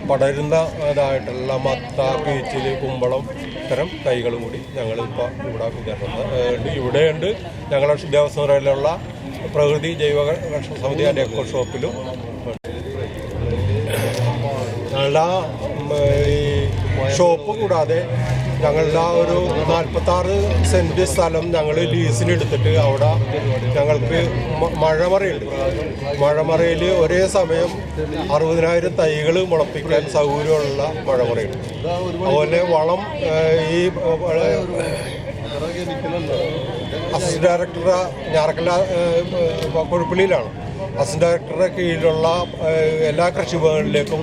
പടരുന്നതായിട്ടുള്ള മത്ത, പീച്ചിൽ, കുമ്പളം, ഇത്തരം തൈകളും കൂടി ഞങ്ങളിപ്പോൾ ഇവിടെ വിതരണം ഇവിടെയുണ്ട്. ഞങ്ങളുടെ ദേവസ്വം പ്രകൃതി ജൈവ കർഷക സമിതി ആൻഡ് എക്കോ ഷോപ്പിലും ഞങ്ങളുടെ ഈ ഷോപ്പ് കൂടാതെ ഞങ്ങളുടെ ഒരു 46 സെൻറ്റ് സ്ഥലം ഞങ്ങൾ ലീസിനെടുത്തിട്ട് അവിടെ ഞങ്ങൾക്ക് മഴമറയുണ്ട്. മഴമറയിൽ ഒരേ സമയം 60,000 തൈകൾ മുളപ്പിക്കാൻ സൗകര്യമുള്ള മഴമറയുണ്ട്. അതുപോലെ വളം ഈ അസിസ്റ്റന്റ് ഡയറക്ടർ ഞാറക്കല്ല കൊഴുപ്പള്ളിയിലാണ്. അസിസ്റ്റന്റ് ഡയറക്ടറുടെ കീഴിലുള്ള എല്ലാ കൃഷിഭവനിലേക്കും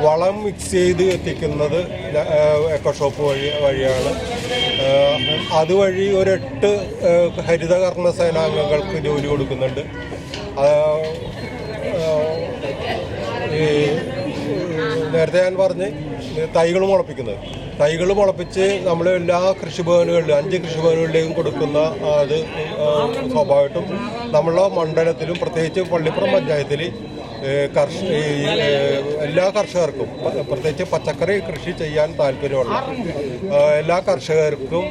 വളം മിക്സ് ചെയ്ത് എത്തിക്കുന്നത് എക്കോ ഷോപ്പ് വഴിയാണ്. അതുവഴി ഒരു 8 ഹരിത കർമ്മസേനാംഗങ്ങൾക്ക് ജോലി കൊടുക്കുന്നുണ്ട്. നേരത്തെ ഞാൻ പറഞ്ഞ് തൈകൾ മുളപ്പിച്ച് നമ്മൾ എല്ലാ കൃഷിഭവനുകളിലും 5 കൃഷിഭവനുകളിലേക്കും കൊടുക്കുന്ന അത് സ്വാഭാവികമായിട്ടും നമ്മളെ മണ്ഡലത്തിലും പ്രത്യേകിച്ച് പള്ളിപ്പുറം പഞ്ചായത്തിൽ എല്ലാ കർഷകർക്കും, പ്രത്യേകിച്ച് പച്ചക്കറി കൃഷി ചെയ്യാൻ താല്പര്യമുള്ള എല്ലാ കർഷകർക്കും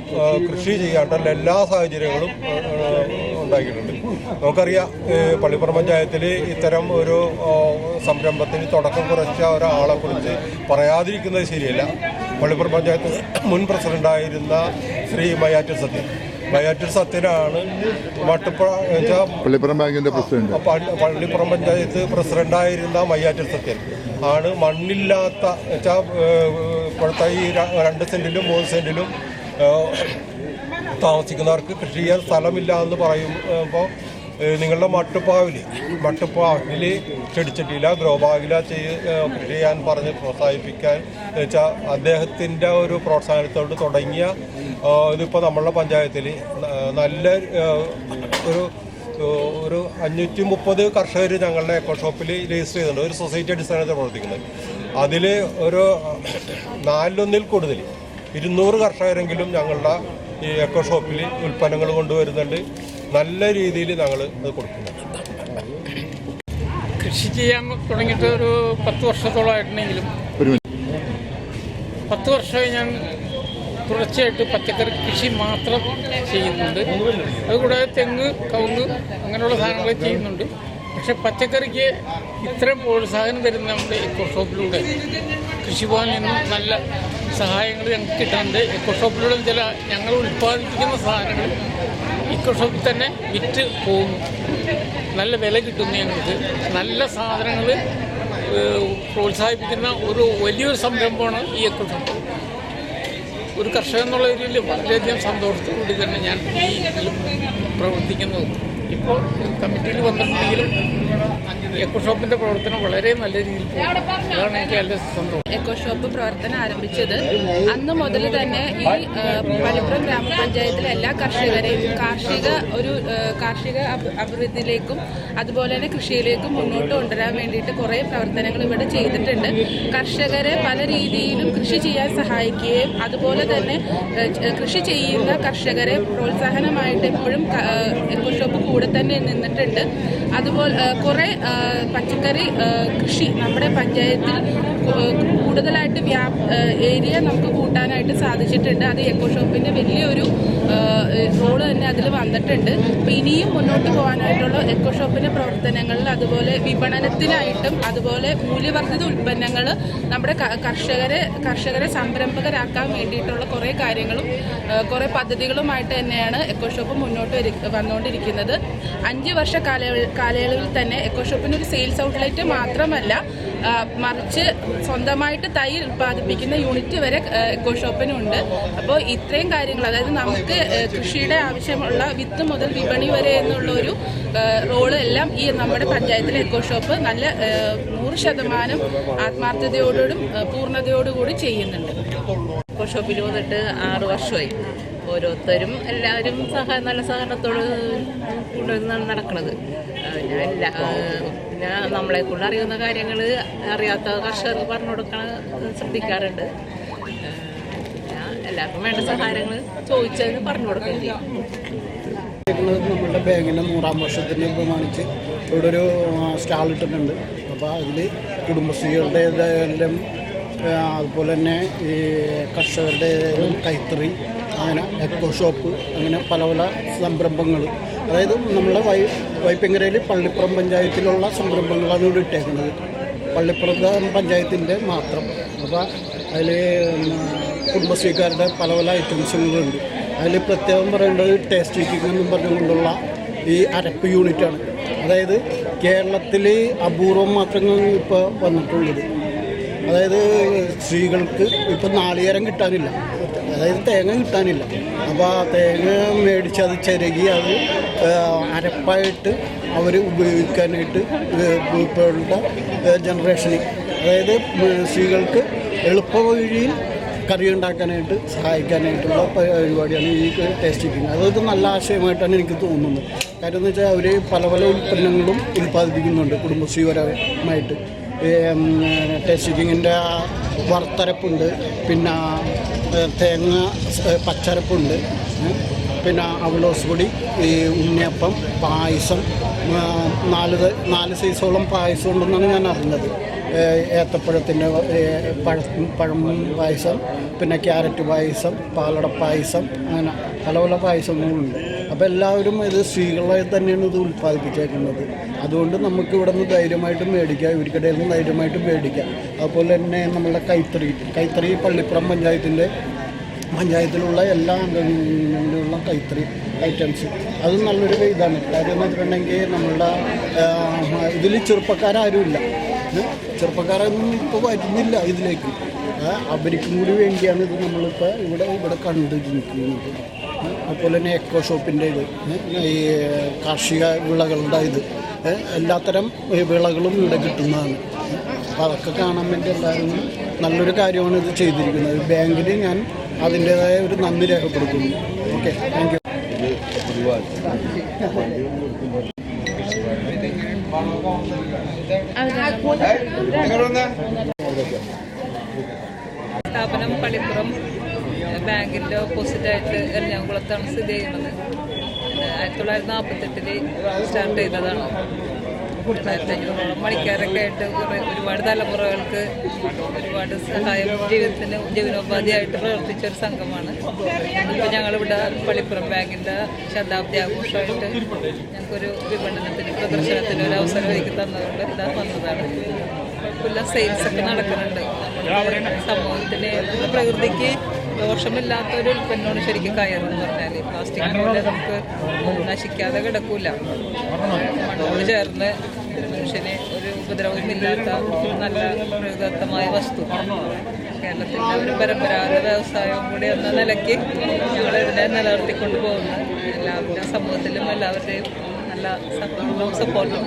കൃഷി ചെയ്യാനുള്ള എല്ലാ സാഹചര്യങ്ങളും ഉണ്ടാക്കിയിട്ടുണ്ട്. നമുക്കറിയാം, പള്ളിപ്പുറം പഞ്ചായത്തിൽ ഇത്തരം ഒരു സംരംഭത്തിന് തുടക്കം കുറിച്ച ഒരാളെ കുറിച്ച് പറയാതിരിക്കുന്നത് ശരിയല്ല. പള്ളിപ്പുറം പഞ്ചായത്ത് മുൻ പ്രസിഡന്റായിരുന്ന ശ്രീ മയ്യാറ്റൂർ സത്യനാണ് പള്ളിപ്പുറം ബാങ്കിന്റെ പ്രസിഡന്റ്. പള്ളിപ്പുറം പഞ്ചായത്ത് പ്രസിഡന്റായിരുന്ന മയ്യാറ്റൂർ സത്യൻ ആണ് മണ്ണില്ലാത്ത ഇപ്പോഴത്തെ ഈ 2 സെന്റിലും 3 സെന്റിലും താമസിക്കുന്നവർക്ക് കൃഷി ചെയ്യാൻ സ്ഥലമില്ല എന്ന് പറയുമ്പോൾ നിങ്ങളുടെ മട്ടുപ്പാവിൽ ചെടിച്ചട്ടിയില, ഗ്രോ ബാഗില കൃഷി ചെയ്യാൻ പറഞ്ഞ് പ്രോത്സാഹിപ്പിക്കാൻ വെച്ചാൽ അദ്ദേഹത്തിൻ്റെ ഒരു പ്രോത്സാഹനത്തോട് തുടങ്ങിയ ഇതിപ്പോൾ നമ്മളുടെ പഞ്ചായത്തിൽ നല്ല ഒരു 530 കർഷകർ ഞങ്ങളുടെ എക്കോ ഷോപ്പിൽ രജിസ്റ്റർ ചെയ്തിട്ടുണ്ട്. ഒരു സൊസൈറ്റി അടിസ്ഥാനത്തിൽ പ്രവർത്തിക്കുന്നത്. അതിൽ ഒരു 4-1 കൂടുതൽ 200 കർഷകരെങ്കിലും ഞങ്ങളുടെ ഈ എക്കോ ഷോപ്പിൽ ഉൽപ്പന്നങ്ങൾ കൊണ്ടുവരുന്നുണ്ട്. നല്ല രീതിയിൽ ഞങ്ങൾ അത് കൊടുക്കുന്നുണ്ട്. കൃഷി ചെയ്യാൻ തുടങ്ങിയിട്ട് ഒരു 10 വർഷത്തോളമായിട്ടുണ്ടെങ്കിലും 10 വർഷമായി ഞാൻ തുടർച്ചയായിട്ട് പച്ചക്കറി കൃഷി മാത്രം ചെയ്യുന്നുണ്ട്. അതുകൂടാതെ തെങ്ങ്, കവുങ്ങ് അങ്ങനെയുള്ള സാധനങ്ങൾ ചെയ്യുന്നുണ്ട്. പക്ഷെ പച്ചക്കറിക്ക് ഇത്രയും പ്രോത്സാഹനം തരുന്ന നമ്മുടെ എക്കോ ഷോപ്പിലൂടെ കൃഷിഭവനിൽ നിന്നും നല്ല സഹായങ്ങൾ ഞങ്ങൾക്ക് കിട്ടുന്നുണ്ട്. എക്കോ ഷോപ്പിലൂടെ ചില ഞങ്ങൾ ഉൽപ്പാദിപ്പിക്കുന്ന സാധനങ്ങൾ എക്കോ ഷോപ്പിൽ തന്നെ വിറ്റ് പോകുന്നു. നല്ല വില കിട്ടുന്നു ഞങ്ങൾക്ക്. നല്ല സാധനങ്ങൾ പ്രോത്സാഹിപ്പിക്കുന്ന ഒരു വലിയൊരു സംരംഭമാണ് ഈ എക്കോ ഷോപ്പ്. ഒരു കർഷകൻ എന്നുള്ള രീതിയിൽ വളരെയധികം സന്തോഷത്തോടുകൂടി തന്നെ ഞാൻ ഈ ഇതിൽ പ്രവർത്തിക്കുന്നത്. ഇപ്പോൾ കമ്മിറ്റിയിൽ വന്നിട്ടുണ്ടെങ്കിലും എക്കോ ഷോപ്പിൻ്റെ പ്രവർത്തനം വളരെ നല്ല രീതിയിൽ പോകും. അതാണ് എനിക്ക് നല്ല സന്തോഷം. എക്കോ ഷോപ്പ് പ്രവർത്തനം ആരംഭിച്ചത് അന്ന് മുതൽ തന്നെ ഈ പള്ളിപ്പുറം ഗ്രാമപഞ്ചായത്തിലെ എല്ലാ കർഷകരെയും കാർഷിക അഭിവൃദ്ധിയിലേക്കും അതുപോലെ തന്നെ കൃഷിയിലേക്കും മുന്നോട്ട് കൊണ്ടുവരാൻ വേണ്ടിയിട്ട് കുറേ പ്രവർത്തനങ്ങൾ ഇവിടെ ചെയ്തിട്ടുണ്ട്. കർഷകരെ പല രീതിയിലും കൃഷി ചെയ്യാൻ സഹായിക്കുകയും അതുപോലെ തന്നെ കൃഷി ചെയ്യുന്ന കർഷകരെ പ്രോത്സാഹനമായിട്ട് എപ്പോഴും എക്കോ ഷോപ്പ് കൂടെ തന്നെ നിന്നിട്ടുണ്ട്. അതുപോലെ കുറേ പച്ചക്കറി കൃഷി നമ്മുടെ പഞ്ചായത്തിൽ കൂടുതലായിട്ട് ഏരിയ നമുക്ക് കൂട്ടാനായിട്ട് സാധിച്ചിട്ടുണ്ട്. അത് എക്കോ ഷോപ്പിൻ്റെ വലിയൊരു റോള് തന്നെ അതിൽ വന്നിട്ടുണ്ട്. അപ്പം ഇനിയും മുന്നോട്ട് പോകാനായിട്ടുള്ള എക്കോ ഷോപ്പിൻ്റെ പ്രവർത്തനങ്ങളിൽ അതുപോലെ വിപണനത്തിനായിട്ടും അതുപോലെ മൂല്യവർദ്ധിത ഉൽപ്പന്നങ്ങൾ നമ്മുടെ കർഷകരെ സംരംഭകരാക്കാൻ വേണ്ടിയിട്ടുള്ള കുറേ കാര്യങ്ങളും കുറേ പദ്ധതികളുമായിട്ട് തന്നെയാണ് എക്കോ ഷോപ്പ് മുന്നോട്ട് വന്നുകൊണ്ടിരിക്കുന്നത്. 5 വർഷ കാലയളവിൽ തന്നെ എക്കോ ഷോപ്പിന് ഒരു സെയിൽസ് ഔട്ട്ലെറ്റ് മാത്രമല്ല, മറിച്ച് സ്വന്തമായിട്ട് തൈ ഉൽപ്പാദിപ്പിക്കുന്ന യൂണിറ്റ് വരെ എക്കോ ഷോപ്പിനുണ്ട്. അപ്പോൾ ഇത്രയും കാര്യങ്ങൾ, അതായത് നമുക്ക് കൃഷിയുടെ ആവശ്യമുള്ള വിത്ത് മുതൽ വിപണി വരെ എന്നുള്ള ഒരു റോള് എല്ലാം ഈ നമ്മുടെ പഞ്ചായത്തിലെ എക്കോ ഷോപ്പ് നല്ല 100% ആത്മാർത്ഥതയോടും പൂർണ്ണതയോടുകൂടി ചെയ്യുന്നുണ്ട്. എക്കോ ഷോപ്പിൽ വന്നിട്ട് 6 വർഷമായി. ഓരോരുത്തരും എല്ലാവരും നല്ല സഹകരണത്തോട് കൊണ്ടുവന്നാണ് നടക്കുന്നത്. പിന്നെ നമ്മളെ കൊണ്ട് അറിയുന്ന കാര്യങ്ങൾ അറിയാത്ത കർഷകർക്ക് പറഞ്ഞു കൊടുക്കാൻ ശ്രദ്ധിക്കാറുണ്ട്. എല്ലാവർക്കും വേണ്ട സഹായങ്ങൾ ചോദിച്ചതിന് പറഞ്ഞു കൊടുക്കുകയും ചെയ്യും. നമ്മളുടെ ബാങ്കിൻ്റെ 100-ാം വർഷത്തിന് പ്രമാണിച്ച് ഇവിടെ ഒരു സ്റ്റാൾ ഇട്ടിട്ടുണ്ട്. അപ്പോൾ അതിൽ കുടുംബശ്രീകളുടേതായാലും അതുപോലെ തന്നെ ഈ കർഷകരുടെ കൈത്തറി, അങ്ങനെ എക്കോ ഷോപ്പ്, അങ്ങനെ പല പല സംരംഭങ്ങൾ, അതായത് നമ്മളെ വൈപ്പിങ്ങരയിൽ പള്ളിപ്പുറം പഞ്ചായത്തിലുള്ള സംരംഭങ്ങളാണ് ഇവിടെ ഇട്ടേക്കുന്നത്. പള്ളിപ്പുറം പഞ്ചായത്തിൻ്റെ മാത്രം. അപ്പോൾ അതിൽ കുടുംബശ്രീക്കാരുടെ പല പല ഐറ്റംസുകളുണ്ട്. അതിൽ പ്രത്യേകം പറയേണ്ടത് ടേസ്റ്റ് കിക്കിംഗ് എന്നും പറഞ്ഞുകൊണ്ടുള്ള ഈ അരപ്പ് യൂണിറ്റാണ്. അതായത് കേരളത്തിൽ അപൂർവം മാത്രങ്ങൾ ഇപ്പോൾ വന്നിട്ടുള്ളത്. അതായത് സ്ത്രീകൾക്ക് ഇപ്പം നാളികേരം കിട്ടാനില്ല, അതായത് തേങ്ങ കിട്ടാനില്ല. അപ്പോൾ ആ തേങ്ങ മേടിച്ച് അത് ചിരകി അത് അരപ്പായിട്ട് അവർ ഉപയോഗിക്കാനായിട്ട് ഇപ്പോഴുള്ള ജനറേഷന്, അതായത് സ്ത്രീകൾക്ക് എളുപ്പ വഴിയിൽ കറി ഉണ്ടാക്കാനായിട്ട് സഹായിക്കാനായിട്ടുള്ള പരിപാടിയാണ് ഈ ടേസ്റ്റ് കിക്കിങ്. അതൊരു നല്ല ആശയമായിട്ടാണ് എനിക്ക് തോന്നുന്നത്. കാര്യം എന്ന് വെച്ചാൽ അവർ പല പല ഉൽപ്പന്നങ്ങളും ഉൽപ്പാദിപ്പിക്കുന്നുണ്ട് കുടുംബശ്രീപരമായിട്ട്. ടേസ്റ്റ് കിക്കിങ്ങിൻ്റെ വറുത്തരപ്പുണ്ട്, പിന്നെ തേങ്ങ പച്ചരപ്പുണ്ട്, പിന്നെ അവലോസ് പൊടി, ഈ ഉണ്ണിയപ്പം, പായസം, 4 സൈസോളം പായസം ഉണ്ടെന്നാണ് ഞാൻ അറിഞ്ഞത്. ഏത്തപ്പഴത്തിൻ്റെ പഴം പായസം, പിന്നെ ക്യാരറ്റ് പായസം, പാലട പായസം, അങ്ങനെ പല പല പായസങ്ങളുണ്ട്. അപ്പോൾ എല്ലാവരും ഇത് സ്ത്രീകളെ തന്നെയാണ് ഇത് ഉൽപ്പാദിപ്പിച്ചേക്കുന്നത്. അതുകൊണ്ട് നമുക്ക് ഇവിടെ നിന്ന് ധൈര്യമായിട്ട് മേടിക്കാം, ഇവർക്കിടയിൽ നിന്ന് ധൈര്യമായിട്ട് മേടിക്കാം. അതുപോലെ തന്നെ നമ്മളുടെ കൈത്തറി പള്ളിപ്പുറം പഞ്ചായത്തിലുള്ള എല്ലാ അംഗങ്ങളിലുള്ള കൈത്തറി ഐറ്റംസ് അത് നല്ലൊരു ഇതാണ്. കാര്യം എന്ന് വെച്ചിട്ടുണ്ടെങ്കിൽ നമ്മളുടെ ഇതിൽ ചെറുപ്പക്കാരും ചെറുപ്പക്കാരൊന്നും ഇപ്പോൾ വരുന്നില്ല ഇതിലേക്ക്. അവർക്കും കൂടി വേണ്ടിയാണ് ഇത് നമ്മളിപ്പോൾ ഇവിടെ കണ്ടിരിക്കുന്നത്. അതുപോലെ തന്നെ എക്കോ ഷോപ്പിൻ്റെ ഈ കാർഷിക വിളകളുടെ എല്ലാത്തരം വിളകളും ഇവിടെ കിട്ടുന്നതാണ്. അപ്പോൾ അതൊക്കെ കാണാൻ വേണ്ടി എല്ലാവരും നല്ലൊരു കാര്യമാണ് ഇത് ചെയ്തിരിക്കുന്നത്. ബാങ്കിൽ ഞാൻ അതിൻ്റേതായ ഒരു നന്ദി രേഖപ്പെടുത്തുന്നു. Okay, thank you. സ്ഥാപനം പള്ളിപ്പുറം ബാങ്കിൻ്റെ ഓപ്പോസിറ്റായിട്ട് എറണാകുളത്താണ് സ്ഥിതി ചെയ്യുന്നത്. 1948 സ്റ്റാർട്ട് ചെയ്തതാണ്. 2500 പണിക്കാരൊക്കെ ആയിട്ട് ഒരുപാട് തലമുറകൾക്ക് ഒരുപാട് സഹായം ജീവനോപാധിയായിട്ട് പ്രവർത്തിച്ചൊരു സംഘമാണ്. ഇപ്പോൾ ഞങ്ങളിവിടെ പള്ളിപ്പുറം ബാങ്കിൻ്റെ ശതാബ്ദി ആഘോഷമായിട്ട് ഞങ്ങൾക്കൊരു വിപണനത്തിന് പ്രദർശനത്തിന് ഒരു അവസരം ഒരുക്കി തന്നതുകൊണ്ട് ഇതാ വന്നതാണ്. കുഴപ്പമില്ല, സെയിൽസൊക്കെ നടക്കുന്നുണ്ട്. നമ്മുടെ സമൂഹത്തിന്, പ്രകൃതിക്ക് ദോഷമില്ലാത്തൊരു ഉൽപ്പന്നമാണ് ശരിക്കും കയറെന്ന് പറഞ്ഞാൽ. പ്ലാസ്റ്റിക്കിനോട് നമുക്ക് നശിക്കാതെ കിടക്കൂല. മണ്ണോട് ചേർന്ന് മനുഷ്യന് ഒരു ഉപദ്രവമില്ലാത്ത നല്ല പ്രകൃതിദത്തമായ വസ്തു. കേരളത്തിൻ്റെ ഒരു പരമ്പരാഗത വ്യവസായവും കൂടി എന്ന നിലയ്ക്ക് ഞങ്ങളിതിനെ നിലനിർത്തിക്കൊണ്ട് പോകുന്നു. എല്ലാവരുടെയും സമൂഹത്തിലും എല്ലാവരുടെയും നല്ല സപ്പോർട്ടും